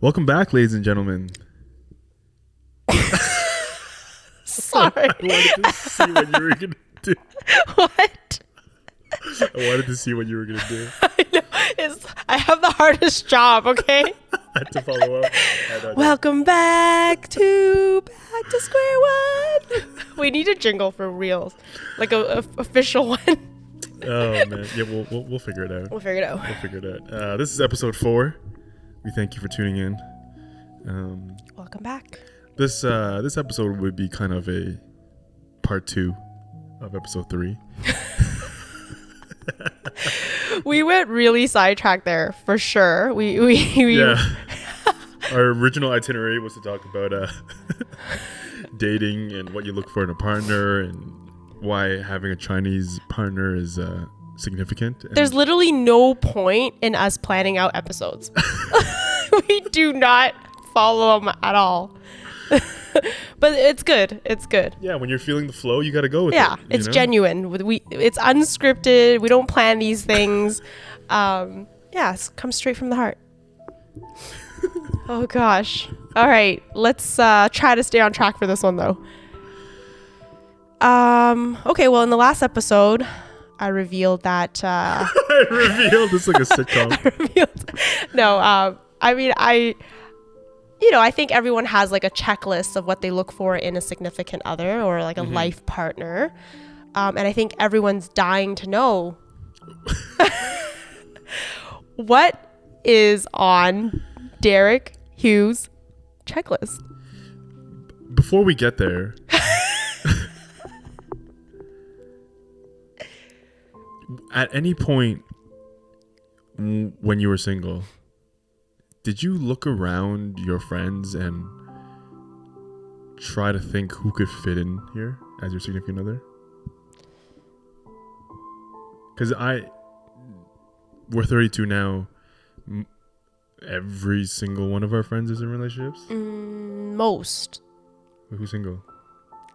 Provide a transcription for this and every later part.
Welcome back, ladies and gentlemen. Sorry. I wanted to see what you were going to do. What? I wanted to see what you were going to do. I know. I have the hardest job, okay? I had to follow up. Welcome back to Square One. We need a jingle for reals. Like a official one. Oh, man. Yeah, we'll figure it out. We'll figure it out. We'll figure it out. This is episode 4. We thank you for tuning in. Welcome back. This episode would be kind of a part 2 of episode 3. We went really sidetracked there for sure. We Yeah. Our original itinerary was to talk about dating and what you look for in a partner and why having a Chinese partner is significant. And There's literally no point in us planning out episodes. We do not follow them at all. But it's good. It's good. yeah, when you're feeling the flow, you got to go with it. Yeah, it's genuine. It's unscripted. We don't plan these things. It comes straight from the heart. Oh gosh. All right, let's try to stay on track for this one though. Okay, well, in the last episode, I revealed that. I revealed it's like a sitcom. I think everyone has like a checklist of what they look for in a significant other or like a life partner. And I think everyone's dying to know what is on Derek Hughes' checklist. Before we get there, at any point when you were single, did you look around your friends and try to think who could fit in here as your significant other? Because we're 32 now. Every single one of our friends is in relationships? Most. Who's single?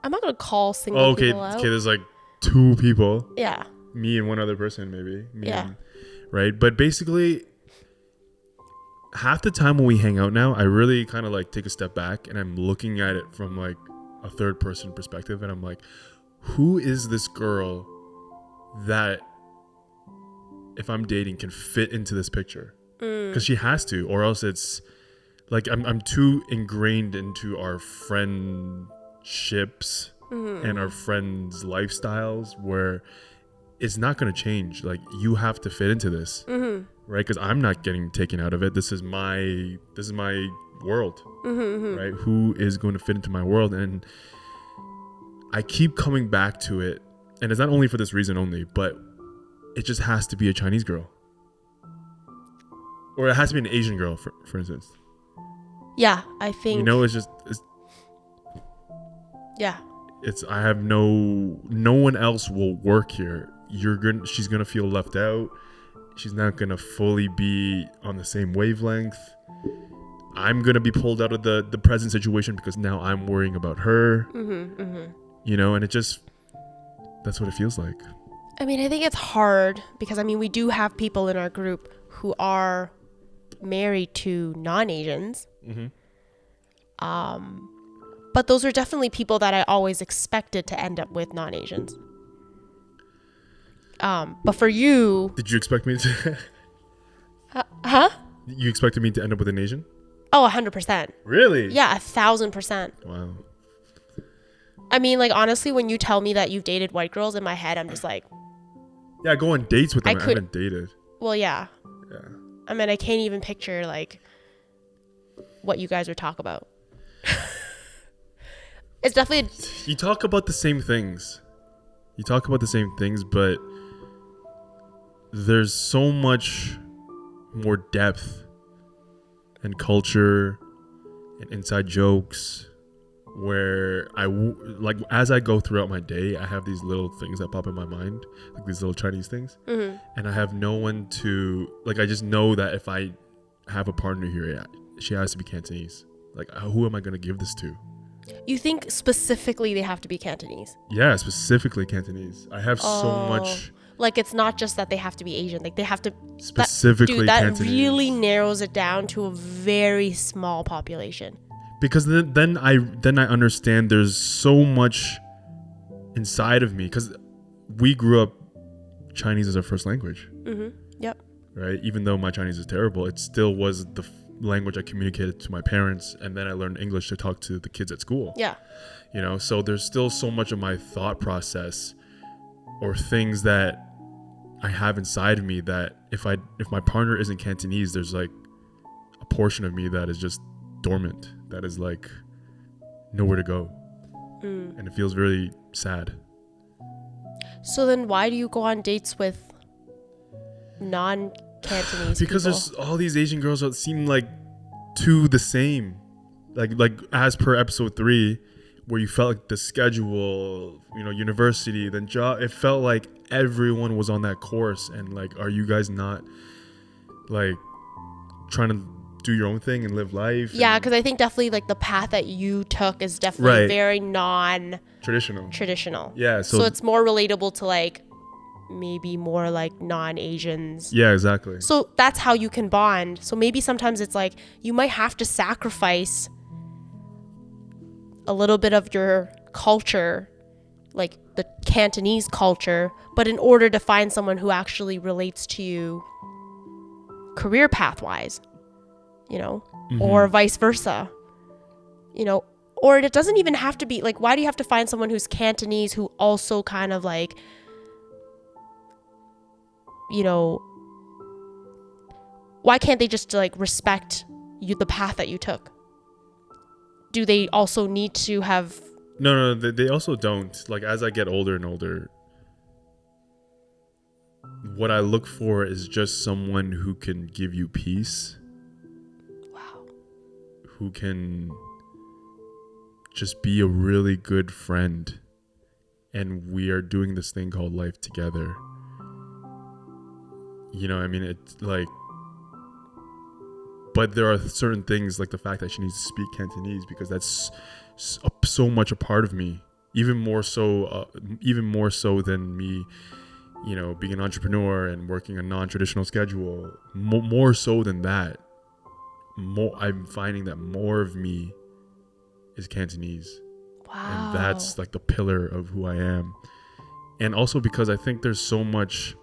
I'm not going to call single people out. Okay, there's like 2 people. Yeah. Me and one other person, maybe. Yeah. Right? But basically, half the time when we hang out now, I really kind of like take a step back and I'm looking at it from like a third person perspective. And I'm like, who is this girl that if I'm dating can fit into this picture? Because she has to, or else it's like I'm too ingrained into our friendships and our friends' lifestyles where it's not going to change. Like, you have to fit into this, right? Because I'm not getting taken out of it. This is my world, right? Who is going to fit into my world? And I keep coming back to it, and it's not only for this reason only, but it just has to be a Chinese girl. Or it has to be an Asian girl, for instance. Yeah, I think. Yeah. I have no one else will work here. She's gonna feel left out. She's not gonna fully be on the same wavelength. I'm gonna be pulled out of the present situation because now I'm worrying about her. You know, and that's what it feels like. I mean, I think it's hard because we do have people in our group who are married to non-Asians. But those are definitely people that I always expected to end up with non-Asians. But for you... Did you expect me to... Huh? You expected me to end up with an Asian? Oh, 100%. Really? Yeah, 1,000%. Wow. I mean, like, honestly, when you tell me that you've dated white girls, in my head, I'm just like... Yeah, I go on dates with them. I haven't dated. Well, yeah. Yeah. I mean, I can't even picture, like, what you guys would talk about. It's definitely... You talk about the same things. But there's so much more depth and culture and inside jokes where as I go throughout my day, I have these little things that pop in my mind, like these little Chinese things. And I have no one to, like, I just know that if I have a partner here, she has to be Cantonese. Like, who am I going to give this to? You think specifically they have to be Cantonese? Yeah, specifically Cantonese. I have so much. Like, it's not just that they have to be Asian. Like, they have to... specifically Dude, that Cantonese. really narrows it down to a very small population. Because then I understand there's so much inside of me, because we grew up Chinese as our first language. Yep. Right? Even though my Chinese is terrible, it still was the language I communicated to my parents, and then I learned English to talk to the kids at school. Yeah. You know, so there's still so much of my thought process or things that I have inside of me that if my partner isn't Cantonese, there's like a portion of me that is just dormant, that is like nowhere to go. And it feels really sad. So then why do you go on dates with non-Cantonese Because people? there's all these Asian girls that seem like too the same. Like as per episode 3, where you felt like the schedule, you know, university, then job, it felt like everyone was on that course. And like, are you guys not like trying to do your own thing and live life? Yeah, because I think definitely like the path that you took is definitely Right. very traditional. Yeah. So it's more relatable to like maybe more like non-Asians. Yeah, exactly. So that's how you can bond. So maybe sometimes it's like you might have to sacrifice a little bit of your culture, like the Cantonese culture, but in order to find someone who actually relates to you career path-wise, you know, or vice versa, you know, or it doesn't even have to be like, why do you have to find someone who's Cantonese who also kind of like, you know, why can't they just like respect you, the path that you took? Do they also need to have... No, they also don't. Like, as I get older and older, what I look for is just someone who can give you peace. Wow. Who can just be a really good friend. And we are doing this thing called life together. You know, I mean, it's like... But there are certain things, like the fact that she needs to speak Cantonese, because that's so much a part of me. Even more so than me, you know, being an entrepreneur and working a non-traditional schedule. More so than that, I'm finding that more of me is Cantonese. Wow. And that's like the pillar of who I am. And also because I think there's so much...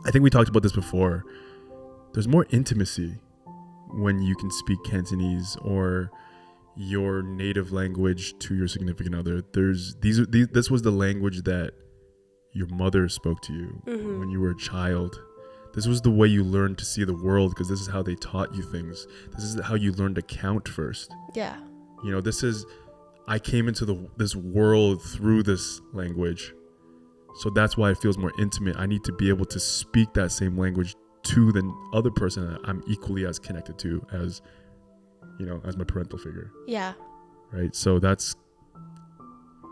I think we talked about this before. There's more intimacy when you can speak Cantonese or your native language to your significant other. This was the language that your mother spoke to you when you were a child. This was the way you learned to see the world, because this is how they taught you things. This is how you learned to count first. Yeah. You know, I came into this world through this language. So that's why it feels more intimate. I need to be able to speak that same language to the other person that I'm equally as connected to as, you know, as my parental figure. Yeah. Right. So that's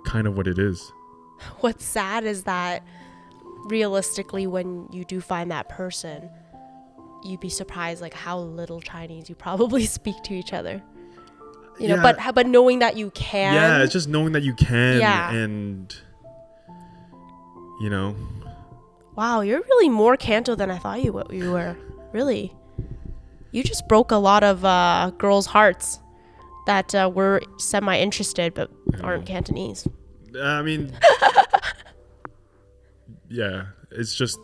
kind of what it is. What's sad is that realistically, when you do find that person, you'd be surprised like how little Chinese you probably speak to each other. You know, but knowing that you can. Yeah, it's just knowing that you can. Yeah. And, you know. Wow, you're really more Canto than I thought you were. Really. You just broke a lot of girls' hearts that were semi-interested but aren't Cantonese. I mean, yeah, it's just...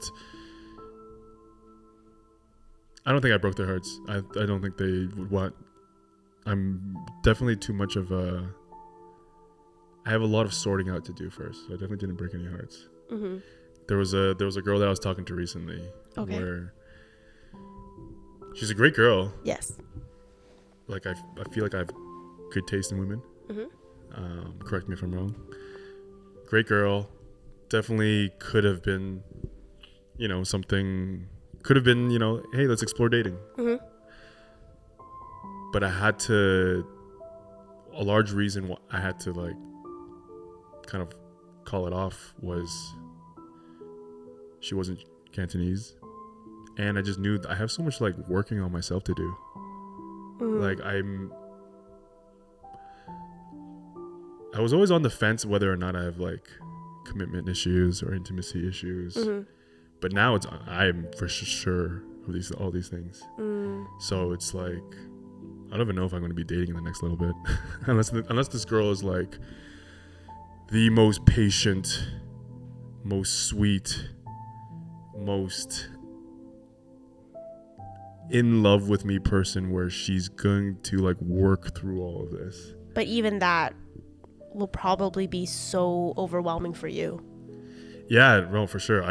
I don't think I broke their hearts. I don't think they would want... I'm definitely too much of a... I have a lot of sorting out to do first. So I definitely didn't break any hearts. Mm-hmm. There was a girl that I was talking to recently. Okay. Where she's a great girl. Yes. Like I feel like I have good taste in women. Mm-hmm. Correct me if I'm wrong. Great girl. Definitely could have been, you know, something. Could have been, you know, hey, let's explore dating. Mm-hmm. But I had to. A large reason why I had to like kind of call it off was she wasn't Cantonese, and I just knew I have so much like working on myself to do. Like I was always on the fence whether or not I have like commitment issues or intimacy issues, but now I'm for sure of all these things. So it's like, I don't even know if I'm going to be dating in the next little bit, unless this girl is like the most patient, most sweet, most in love with me person, where she's going to like work through all of this. But even that will probably be so overwhelming for you. Yeah, no, for sure.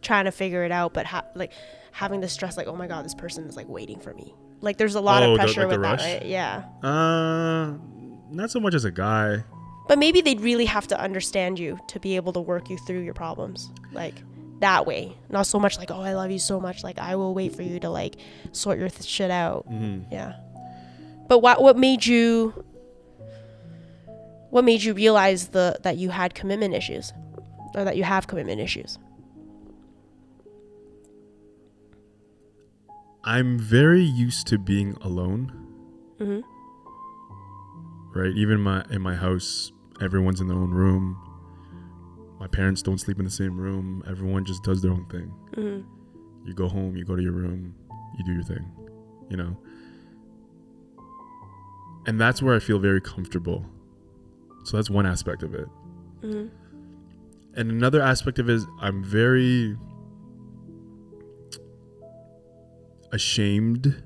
Trying to figure it out, but like having the stress, like, oh my god, this person is like waiting for me. Like there's a lot of pressure with that, right? Yeah. Not so much as a guy. But maybe they'd really have to understand you to be able to work you through your problems. Like that way. Not so much like, oh, I love you so much. Like I will wait for you to like sort your shit out. Mm-hmm. Yeah. But what made you realize that you had commitment issues, or that you have commitment issues? I'm very used to being alone. Mm-hmm. Right? Even in my house, everyone's in their own room. My parents don't sleep in the same room. Everyone just does their own thing. Mm-hmm. You go home, you go to your room, you do your thing, you know? And that's where I feel very comfortable. So that's one aspect of it. Mm-hmm. And another aspect of it is I'm very ashamed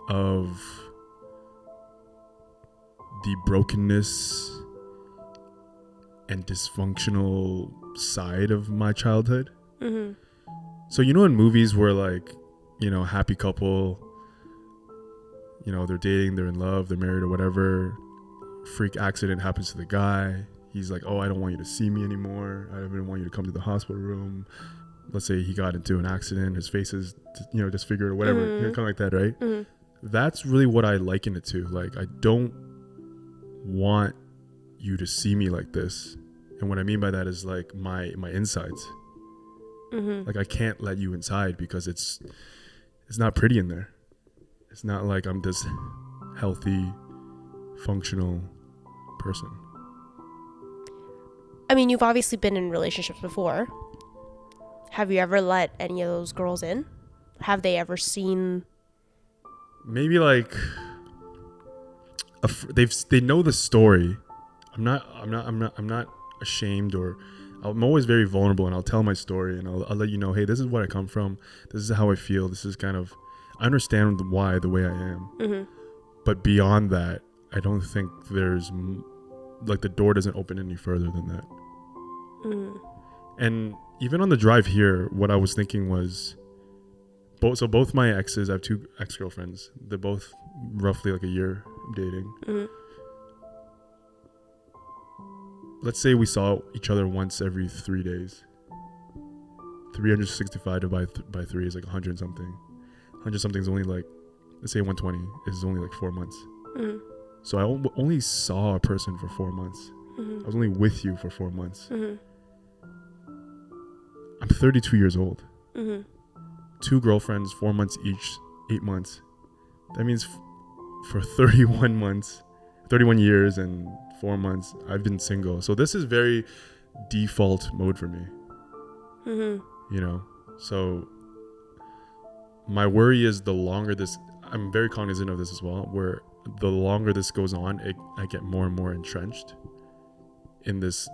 of the brokenness and dysfunctional side of my childhood. Mm-hmm. So, you know, in movies where like, you know, happy couple, you know, they're dating, they're in love, they're married or whatever, freak accident happens to the guy. He's like, oh, I don't want you to see me anymore. I don't want you to come to the hospital room. Let's say he got into an accident, his face is, you know, disfigured or whatever, mm-hmm. you know, kind of like that, right? Mm-hmm. That's really what I liken it to. Like, I don't want you to see me like this. And what I mean by that is like my insides. Mm-hmm. Like I can't let you inside because it's not pretty in there. It's not like I'm this healthy, functional person. I mean, you've obviously been in relationships before. Have you ever let any of those girls in? Have they ever seen? Maybe like they know the story. I'm not ashamed, or I'm always very vulnerable, and I'll tell my story and I'll let you know, hey, this is where I come from. This is how I feel. This is kind of, I understand why the way I am. Mm-hmm. But beyond that, I don't think there's like the door doesn't open any further than that. Mm. And even on the drive here, what I was thinking was, both my exes, I have 2 ex-girlfriends. They're both roughly like a year dating. Mm-hmm. Let's say we saw each other once every 3 days. 365 divided by 3 is like 100 something. 100 something is only like, let's say 120 is only like 4 months. Mm-hmm. So I only saw a person for 4 months. Mm-hmm. I was only with you for 4 months. Mm-hmm. I'm 32 years old. Mm-hmm. 2 girlfriends, 4 months each, 8 months. That means for 31 months, 31 years and 4 months, I've been single. So this is very default mode for me. Mm-hmm. You know? So my worry is the longer this, I'm very cognizant of this as well, where the longer this goes on, I get more and more entrenched in this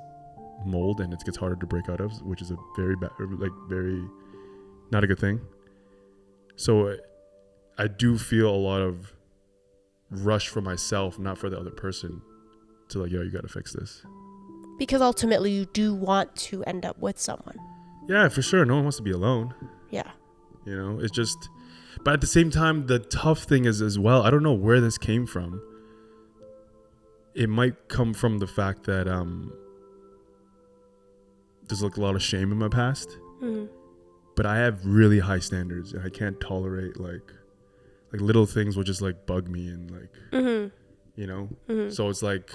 mold, and it gets harder to break out of, which is a very bad, like very not a good thing. So I do feel a lot of rush for myself, not for the other person, to like, yo, you got to fix this. Because ultimately you do want to end up with someone. Yeah, for sure. No one wants to be alone. Yeah. You know, it's just, but at the same time, the tough thing is as well, I don't know where this came from. It might come from the fact that there's like a lot of shame in my past. Mm-hmm. But I have really high standards, and I can't tolerate like little things will just like bug me, and like, mm-hmm. you know? Mm-hmm. So it's like,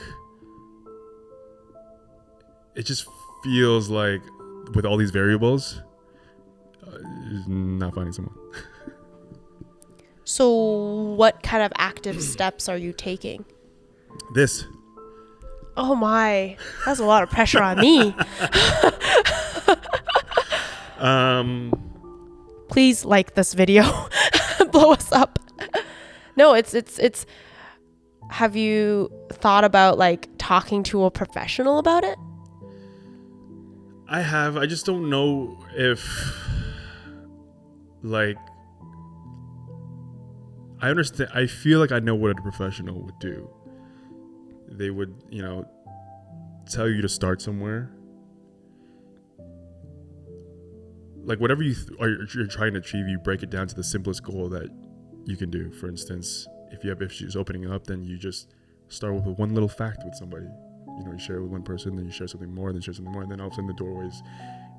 it just feels like with all these variables, not finding someone. So what kind of active steps are you taking? This. Oh my, that's a lot of pressure on me. Please like this video. Blow us up. No, it's have you thought about like talking to a professional about it? I have. I just don't know if, like, I understand. I feel like I know what a professional would do. They would, tell you to start somewhere. Like, whatever you're trying to achieve, you break it down to the simplest goal that you can do. For instance, if you have issues opening up, then you just start with one little fact with somebody. You share it with one person, then you share something more, then share something more, and then all of a sudden the doorway is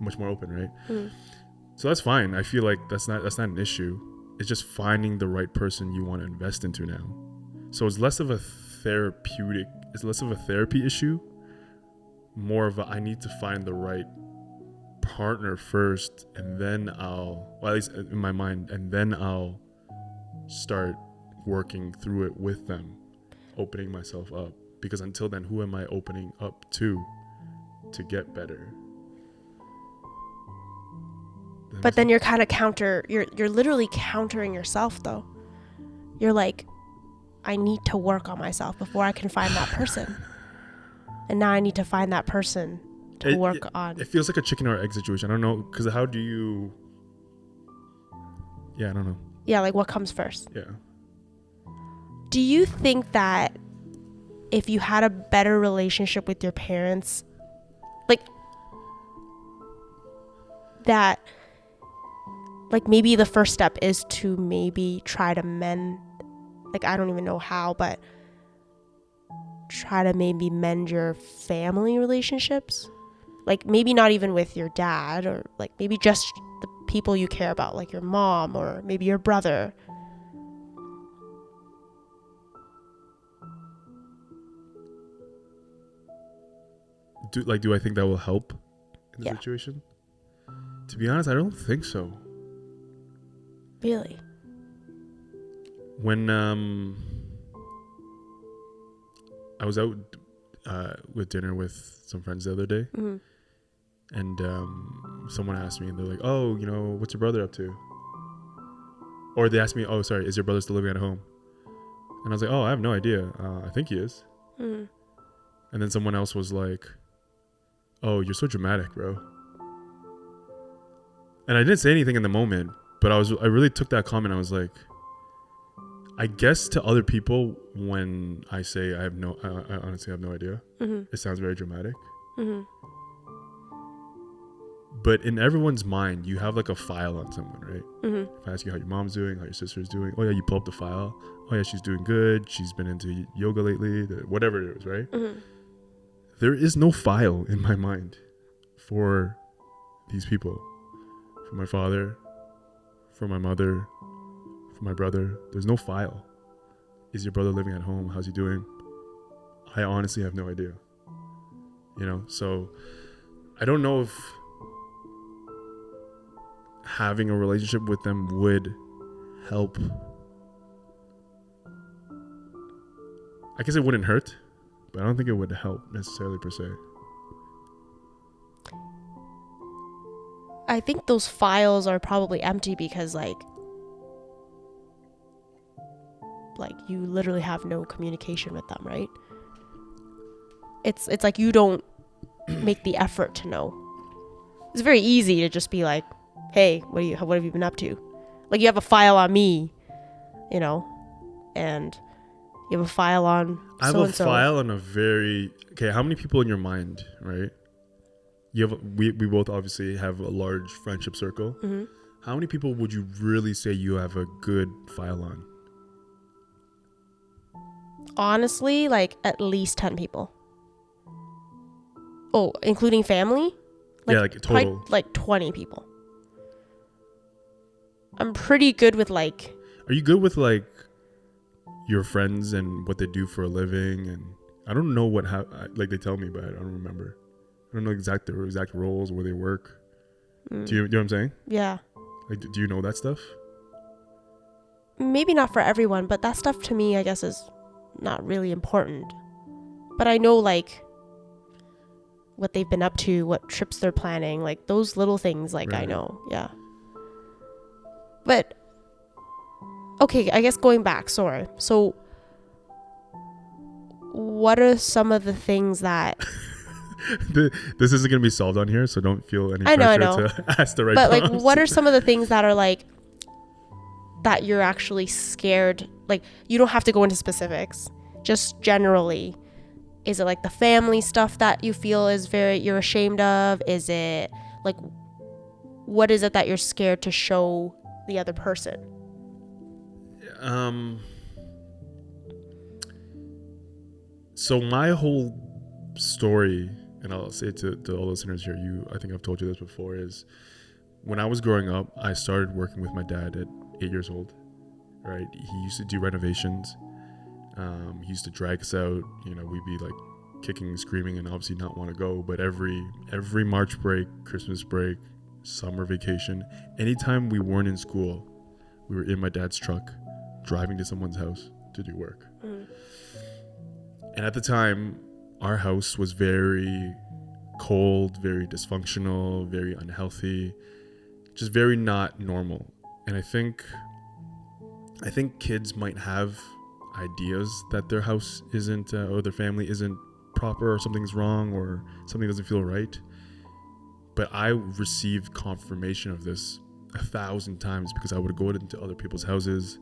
much more open, right? So that's fine. I feel like that's not an issue. It's just finding the right person you want to invest into now. So it's less of a therapy issue, more of a, I need to find the right partner first, and then at least in my mind, and then I'll start working through it with them, opening myself up. Because until then, who am I opening up to get better? But then you're kind of you're literally countering yourself though. You're like, I need to work on myself before I can find that person. And now I need to find that person to work on. It feels like a chicken or egg situation. I don't know, because how do you... Yeah, I don't know. Yeah, like what comes first? Yeah. Do you think that if you had a better relationship with your parents, like that, like maybe the first step is to maybe try to mend, like I don't even know how, but try to maybe mend your family relationships? Like maybe not even with your dad, or like maybe just the people you care about, like your mom or maybe your brother. Do I think that will help in the situation? To be honest, I don't think so. Really? When I was out with dinner with some friends the other day, and someone asked me, and they're like, "Oh, what's your brother up to?" Or they asked me, "Oh, sorry, is your brother still living at home?" And I was like, "Oh, I have no idea. I think he is." And then someone else was like, "Oh, you're so dramatic, bro." And I didn't say anything in the moment, but I really took that comment. I was like, I guess to other people, when I say I honestly have no idea, it sounds very dramatic. But in everyone's mind, you have like a file on someone, right? If I ask you how your mom's doing, how your sister's doing, oh yeah, you pull up the file. Oh yeah, she's doing good. She's been into yoga lately, whatever it is, right? There is no file in my mind for these people. For my father, for my mother, for my brother. There's no file. Is your brother living at home? How's he doing? I honestly have no idea. So I don't know if having a relationship with them would help. I guess it wouldn't hurt, but I don't think it would help necessarily per se. I think those files are probably empty because like you literally have no communication with them, right? It's like you don't make the effort to know. It's very easy to just be like, hey, what have you been up to? Like you have a file on me, and you have a file on I have a file on how many people in your mind, right? We both obviously have a large friendship circle. How many people would you really say you have a good file on? Honestly, like at least 10 people. Oh, including family? Like total. Like 20 people. I'm pretty good with like... Are you good with like your friends and what they do for a living? And I don't know like they tell me, but I don't remember. I don't know their exact roles, where they work. Do you know what I'm saying? Yeah. Like, do you know that stuff? Maybe not for everyone, but that stuff to me, I guess, is not really important. But I know, like, what they've been up to, what trips they're planning, like, those little things, like, right. I know, yeah. But okay, I guess going back, sorry. So what are some of the things that This isn't gonna be solved on here, so don't feel any I pressure know. to ask the right But like prompts. what are some of the things that are like that you're actually scared, like you don't have to go into specifics, just generally? Is it like the family stuff that you feel is you're ashamed of? Is it like, what is it that you're scared to show the other person? So my whole story, and I'll say it to all listeners here, I think I've told you this before, is when I was growing up, I started working with my dad at 8 years old, right? He used to do renovations. He used to drag us out, we'd be like kicking and screaming and obviously not want to go, but every March break, Christmas break, summer vacation, anytime we weren't in school, we were in my dad's truck driving to someone's house to do work. And at the time, our house was very cold, very dysfunctional, very unhealthy, just very not normal. And I think kids might have ideas that their house isn't or their family isn't proper, or something's wrong, or something doesn't feel right. But I received confirmation of this 1,000 times because I would go into other people's houses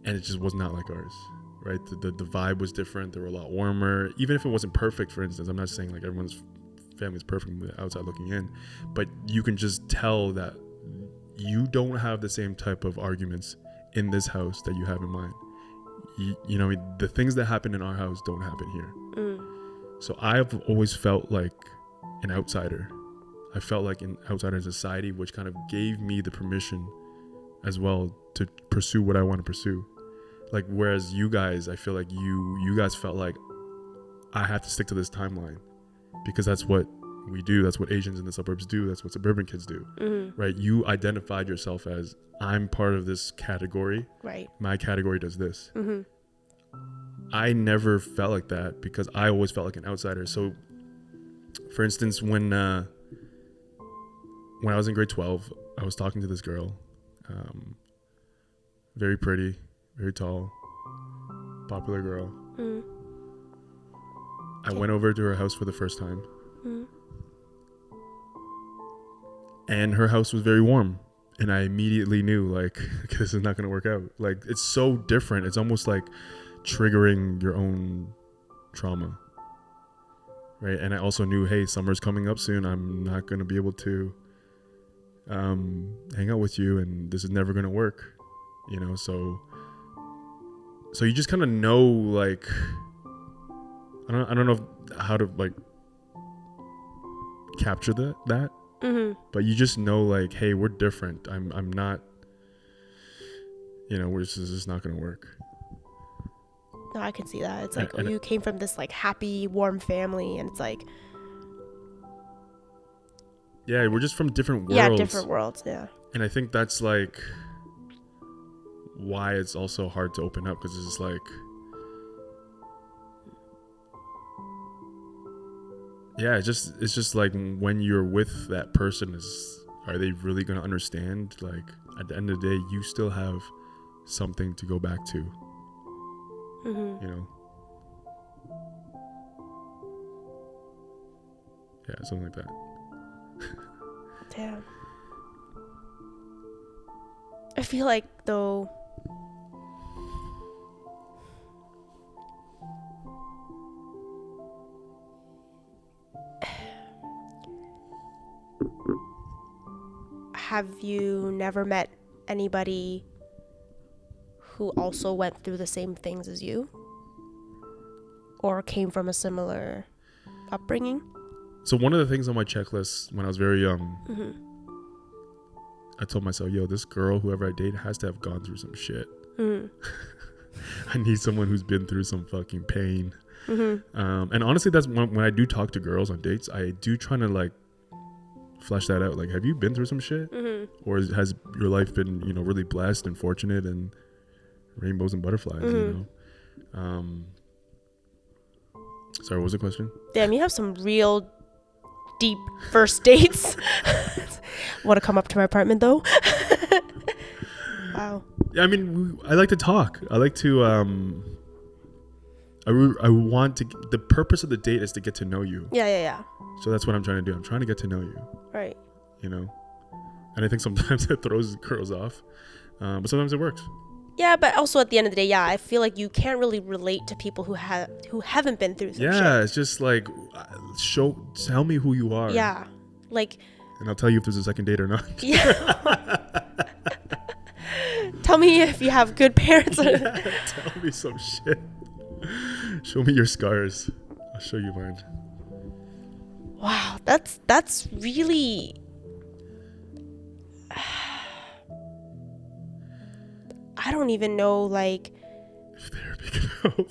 and it just was not like ours, right? The vibe was different. They were a lot warmer. Even if it wasn't perfect, for instance, I'm not saying like everyone's family is perfect from the outside looking in, but you can just tell that you don't have the same type of arguments in this house that you have in mine. You know, the things that happen in our house don't happen here. So I've always felt like an outsider. I felt like an outsider in society, which kind of gave me the permission as well to pursue what I want to pursue. Like, whereas you guys, I feel like you guys felt like I have to stick to this timeline because that's what we do. That's what Asians in the suburbs do. That's what suburban kids do, right? You identified yourself as, I'm part of this category. Right. My category does this. I never felt like that because I always felt like an outsider. So, for instance, when I was in grade 12, I was talking to this girl, very pretty, very tall, popular girl. I went over to her house for the first time. And her house was very warm. And I immediately knew, like, this is not going to work out. Like, it's so different. It's almost like triggering your own trauma. Right? And I also knew, hey, summer's coming up soon. I'm not going to be able to hang out with you. And this is never going to work. So you just kind of know, like, I don't know how to, like, capture that. But you just know, like, hey, we're different. I'm not, this is just not gonna work. No, I can see that. It's like, you came from this like happy, warm family, and it's like, yeah, we're just from different worlds. Yeah, different worlds. Yeah. And I think that's like why it's also hard to open up, because it's just like, yeah, it's just like when you're with that person, are they really going to understand? Like, at the end of the day, you still have something to go back to. Yeah, something like that. Damn. I feel like, though, have you never met anybody who also went through the same things as you? Or came from a similar upbringing? So one of the things on my checklist when I was very young, I told myself, yo, this girl, whoever I date, has to have gone through some shit. I need someone who's been through some fucking pain. And honestly, that's when I do talk to girls on dates, I do try to like flesh that out. Like, have you been through some shit? Or has your life been, really blessed and fortunate and rainbows and butterflies, Sorry, what was the question? Damn, you have some real deep first dates. Want to come up to my apartment, though? Wow. Yeah, I mean, I like to talk. I like to. I want to. The purpose of the date is to get to know you. Yeah. So that's what I'm trying to do. I'm trying to get to know you. Right. You know, and I think sometimes it throws girls off, but sometimes it works. Yeah, but also at the end of the day, yeah, I feel like you can't really relate to people who haven't been through some shit. Yeah, it's just like tell me who you are. Yeah, like. And I'll tell you if there's a second date or not. Yeah. Tell me if you have good parents. Yeah, tell me some shit. Show me your scars. I'll show you mine. Wow, that's really. I don't even know, like. If therapy can help.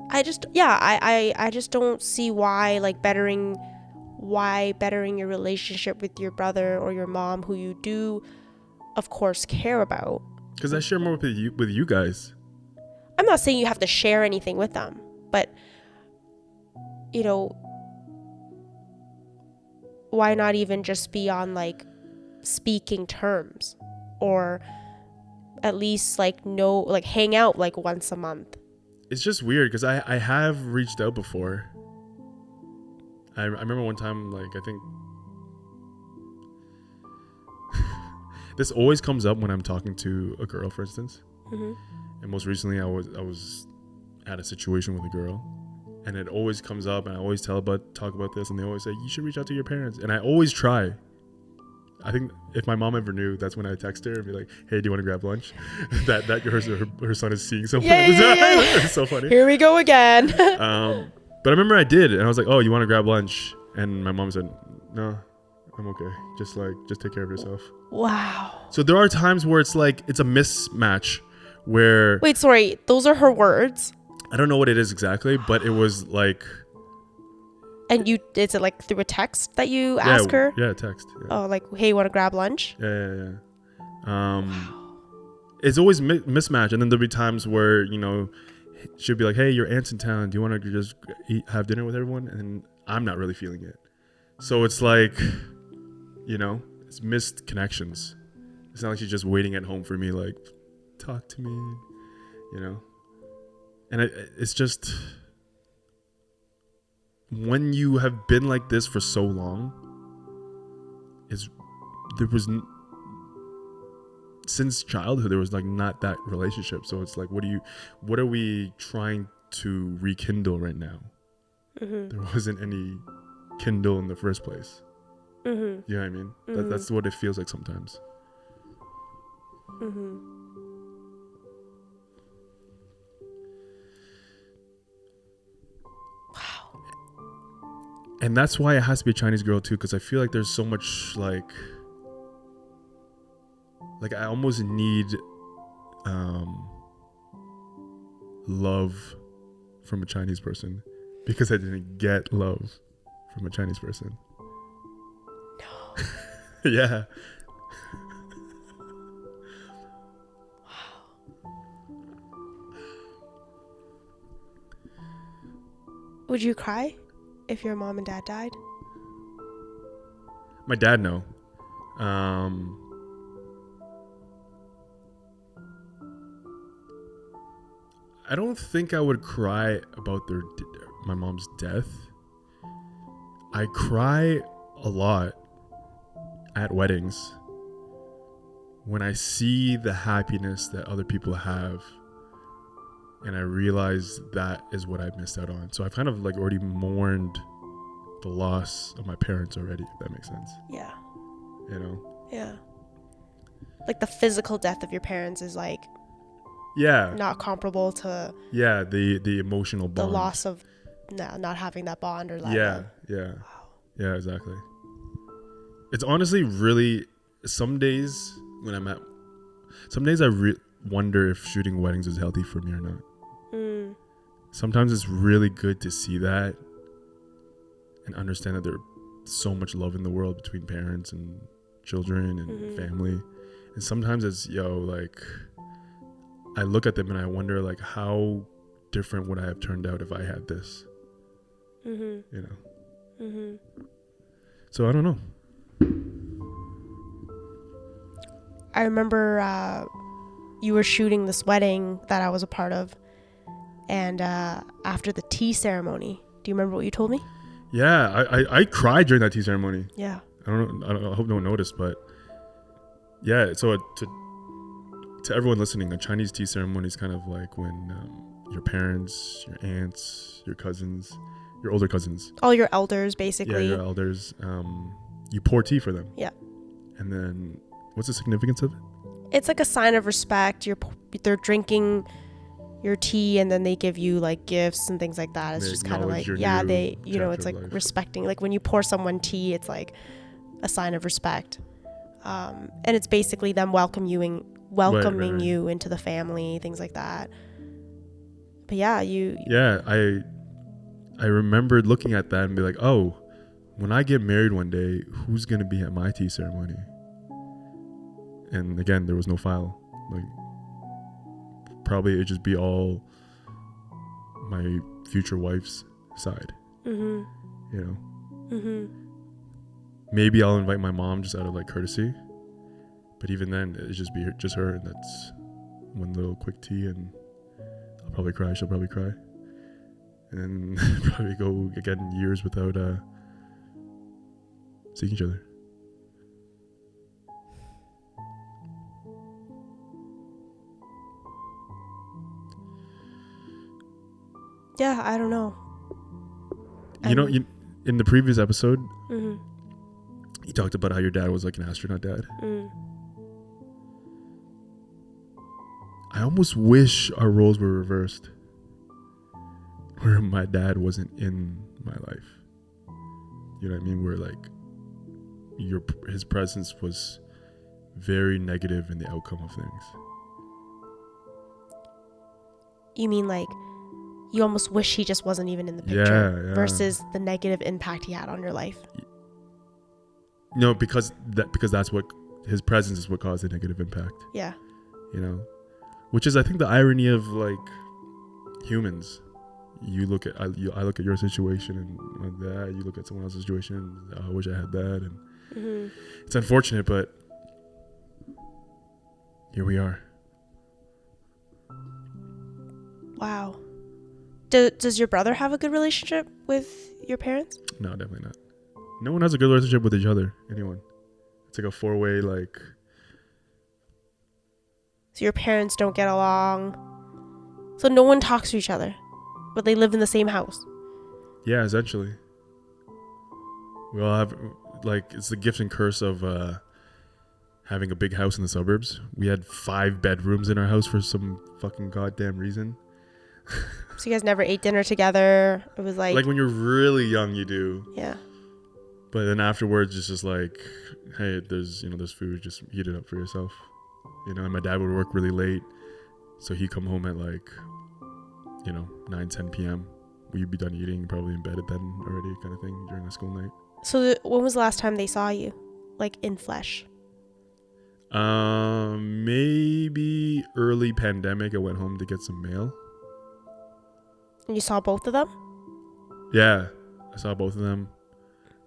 I just don't see why bettering your relationship with your brother or your mom, who you do, of course, care about. Because I share more with you guys. I'm not saying you have to share anything with them, but why not even just be on speaking terms, or at least hang out once a month. It's just weird because I have reached out before. I remember one time, I think this always comes up when I'm talking to a girl, for instance. Mm-hmm. And most recently, I was at a situation with a girl, and it always comes up, and I always talk about this, and they always say you should reach out to your parents, and I always try. I think if my mom ever knew, that's when I text her and be like, "Hey, do you want to grab lunch?" that her son is seeing someone. Yeah. It's so funny. Here we go again. But I remember I did, and I was like, "Oh, you want to grab lunch?" And my mom said, "No, I'm okay. Just take care of yourself." Wow. So there are times where it's a mismatch where. Wait, sorry. Those are her words. I don't know what it is exactly, but it was like. And is it through a text that you ask her? Yeah, text. Yeah. Oh, hey, you want to grab lunch? Yeah. It's always mismatch, and then there'll be times where she'll be like, "Hey, your aunt's in town. Do you want to just have dinner with everyone?" And I'm not really feeling it, so it's it's missed connections. It's not like she's just waiting at home for me, talk to me, And it's just when you have been like this for so long, since childhood there was not that relationship. So it's what are we trying to rekindle right now? Mm-hmm. There wasn't any kindle in the first place. Mm-hmm. You know what I mean? Mm-hmm. That's what it feels like sometimes. Mm-hmm. Wow. And that's why it has to be a Chinese girl too, because I feel like there's so much I almost need love from a Chinese person, because I didn't get love from a Chinese person. No. Yeah. Wow. Would you cry if your mom and dad died? My dad, no. I don't think I would cry about my mom's death. I cry a lot at weddings when I see the happiness that other people have, and I realize that is what I missed out on. So I've kind of already mourned the loss of my parents already, if that makes sense. Yeah. Yeah. The physical death of your parents is not comparable to the emotional bond, the loss of not having that bond or yeah. Wow. Yeah, exactly. It's honestly really, some days I wonder if shooting weddings is healthy for me or not. Sometimes it's really good to see that and understand that there's so much love in the world between parents and children and family. And sometimes it's I look at them and I wonder how different would I have turned out if I had this. So I don't know. I remember you were shooting this wedding that I was a part of, and after the tea ceremony, do you remember what you told me? Yeah, I cried during that tea ceremony. Yeah. I hope no one noticed, but yeah. So to everyone listening, a Chinese tea ceremony is kind of like when your parents, your aunts, your cousins, your older cousins, all your elders, basically. Yeah, your elders. You pour tea for them. Yeah. And then, what's the significance of it? It's like a sign of respect. They're drinking your tea, and then they give you like gifts and things like that. It's just kind of like, yeah, they, you know, it's like respecting. Like when you pour someone tea, it's like a sign of respect. And it's basically them welcoming right. you into the family, things like that. But yeah, Yeah, I remembered looking at that and be like, oh, when I get married one day, who's gonna be at my tea ceremony? And again, there was no file. Like, probably it'd just be all my future wife's side. Mm-hmm. You know. Mm-hmm. Maybe I'll invite my mom just out of like courtesy, but even then, it'd just be just her, and that's one little quick tea, and I'll probably cry. She'll probably cry, and then probably go again years without seeing each other. Yeah, I don't know. In the previous episode, mm-hmm. you talked about how your dad was like an astronaut dad. Mm. I almost wish our roles were reversed, where my dad wasn't in my life. You know what I mean? Where like his presence was very negative in the outcome of things. You mean like you almost wish he just wasn't even in the picture, yeah. versus the negative impact he had on your life? No, because that's what his presence is what caused the negative impact. Yeah. You know, which is I think the irony of like humans. You look at I look at your situation and like that. You look at someone else's situation. And, I wish I had that, and mm-hmm. it's unfortunate, but here we are. Wow. Does your brother have a good relationship with your parents? No, definitely not. No one has a good relationship with each other. Anyone. It's like a four-way, like. So your parents don't get along. So no one talks to each other, but they live in the same house. Yeah, essentially. We all have, like, it's the gift and curse of having a big house in the suburbs. We had 5 bedrooms in our house for some fucking goddamn reason. So you guys never ate dinner together? It was like when you're really young, you do. Yeah. But then afterwards, it's just like, hey, there's food, just heat it up for yourself. And my dad would work really late, so he'd come home at like, 9, 10 p.m. We'd be done eating, probably in bed at then already, kind of thing, during a school night. So when was the last time they saw you, like in flesh? Maybe early pandemic. I went home to get some mail. And you saw both of them? Yeah, I saw both of them.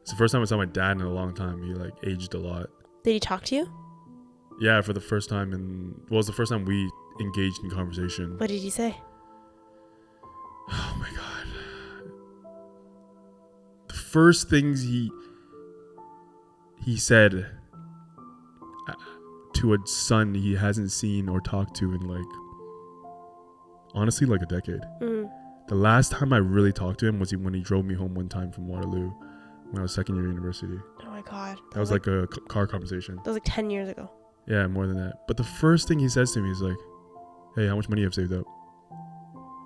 It's the first time I saw my dad in a long time. He like aged a lot. Did he talk to you? Yeah, for the first time it was the first time we engaged in conversation. What did he say? Oh my god. The first things he said to a son he hasn't seen or talked to in like, honestly, like a decade. Mm. The last time I really talked to him was when he drove me home one time from Waterloo when I was second year university. Oh my god. That was like a car conversation. That was like 10 years ago. Yeah, more than that. But the first thing he says to me is like, hey, how much money you have saved up?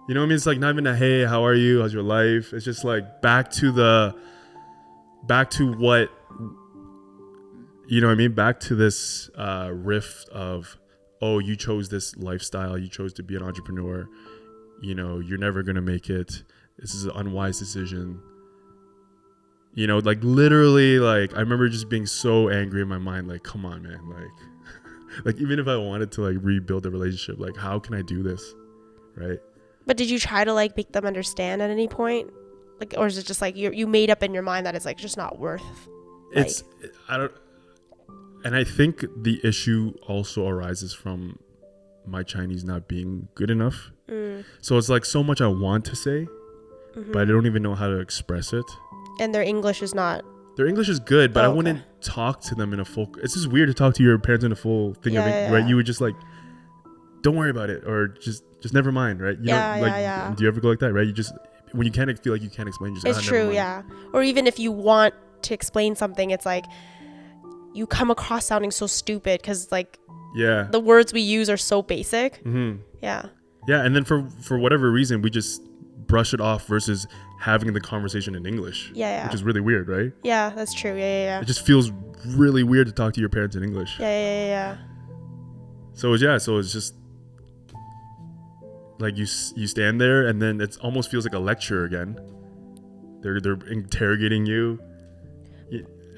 You know what I mean? It's like not even a, hey, how are you? How's your life? It's just like back to what, you know what I mean? Back to this riff of, oh, you chose this lifestyle. You chose to be an entrepreneur. You're never going to make it. This is an unwise decision. Like literally, like I remember just being so angry in my mind, like, come on, man. Like even if I wanted to like rebuild the relationship, like how can I do this? Right. But did you try to like make them understand at any point? Like, or is it just like you made up in your mind that it's like just not worth? And I think the issue also arises from my Chinese not being good enough. So it's like so much I want to say, but I don't even know how to express it. And their English is not. Their English is good, but I okay. wouldn't talk to them in a full. It's just weird to talk to your parents in a full thing of it, right? You would just like, don't worry about it, or just never mind, right? You know, like, do you ever go like that, right? You just when you can't feel like you can't explain, just it's true, yeah. Or even if you want to explain something, it's like you come across sounding so stupid because like the words we use are so basic. Yeah, and then for whatever reason we just brush it off versus having the conversation in English, which is really weird, right? Yeah, that's true. Yeah. It just feels really weird to talk to your parents in English. Yeah. So it's just like you stand there and then it almost feels like a lecture again. They're interrogating you.